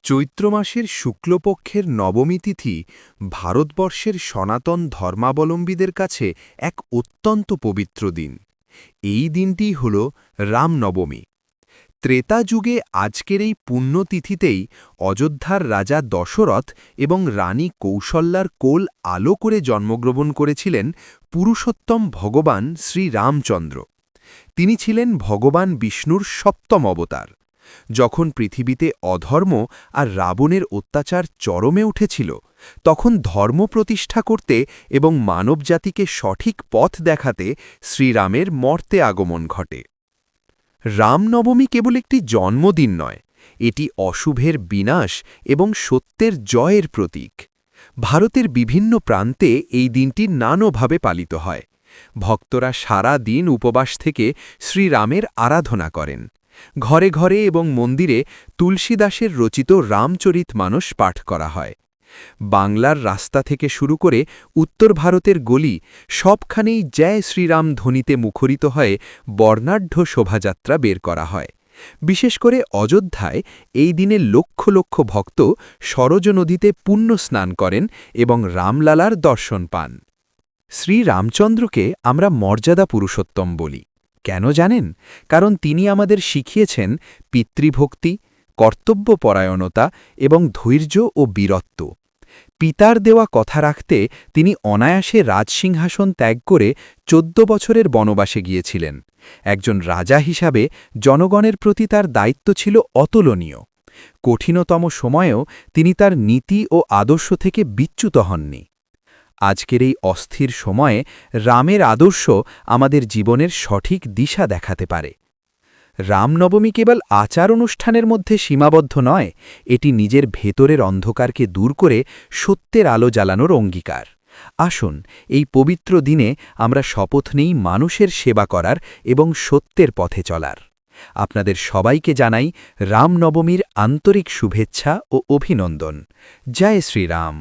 চৈত্র মাসের শুক্লপক্ষের নবমী তিথি ভারতবর্ষের সনাতন ধর্মাবলম্বীদের কাছে এক অত্যন্ত পবিত্র দিন। এই দিনটি হল রামনবমী। ত্রেতা যুগে আজকের এই পুণ্যতিথিতেই অযোধ্যার রাজা দশরথ এবং রানী কৌশল্যার কোল আলো করে জন্মগ্রহণ করেছিলেন পুরুষোত্তম ভগবান শ্রীরামচন্দ্র। তিনি ছিলেন ভগবান বিষ্ণুর সপ্তম অবতার। যখন পৃথিবীতে অধর্ম আর রাবণের অত্যাচার চরমে উঠেছিল, তখন ধর্ম প্রতিষ্ঠা করতে এবং মানবজাতিকে সঠিক পথ দেখাতে শ্রীরামের মর্তে আগমন ঘটে। রামনবমী কেবল একটি জন্মদিন নয়, এটি অশুভের বিনাশ এবং সত্যের জয়ের প্রতীক। ভারতের বিভিন্ন প্রান্তে এই দিনটি নানাভাবে পালিত হয়। ভক্তরা সারা দিন উপবাস থেকে শ্রীরামের আরাধনা করেন। ঘরে ঘরে এবং মন্দিরে তুলসীদাসের রচিত রামচরিতমানস পাঠ করা হয়। বাংলার রাস্তা থেকে শুরু করে উত্তর ভারতের গলি সবখানেই জয় শ্রীরাম ধ্বনিতে মুখরিত হয়ে বর্ণাঢ্য শোভাযাত্রা বের করা হয়। বিশেষ করে অযোধ্যায় এই দিনে লক্ষ লক্ষ ভক্ত সরজ নদীতে পুণ্য স্নান করেন এবং রামলালার দর্শন পান। শ্রীরামচন্দ্রকে আমরা মর্যাদা পুরুষোত্তম বলি। কেন জানেন? কারণ তিনি আমাদের শিখিয়েছেন পিতৃভক্তি, কর্তব্যপরায়ণতা এবং ধৈর্য ও বীরত্ব। পিতার দেওয়া কথা রাখতে তিনি অনায়াসে রাজসিংহাসন ত্যাগ করে 14 বছরের বনবাসে গিয়েছিলেন। একজন রাজা হিসাবে জনগণের প্রতি তার দায়িত্ব ছিল অতুলনীয়। কঠিনতম সময়েও তিনি তার নীতি ও আদর্শ থেকে বিচ্যুত হননি। আজকের এই অস্থির সময়ে রামের আদর্শ আমাদের জীবনের সঠিক দিশা দেখাতে পারে। রামনবমী কেবল আচার অনুষ্ঠানের মধ্যে সীমাবদ্ধ নয়, এটি নিজের ভেতরের অন্ধকারকে দূর করে সত্যের আলো জ্বালানোর অঙ্গীকার। আসুন এই পবিত্র দিনে আমরা শপথ নেই মানুষের সেবা করার এবং সত্যের পথে চলার। আপনাদের সবাইকে জানাই রামনবমীর আন্তরিক শুভেচ্ছা ও অভিনন্দন। জয় শ্রীরাম।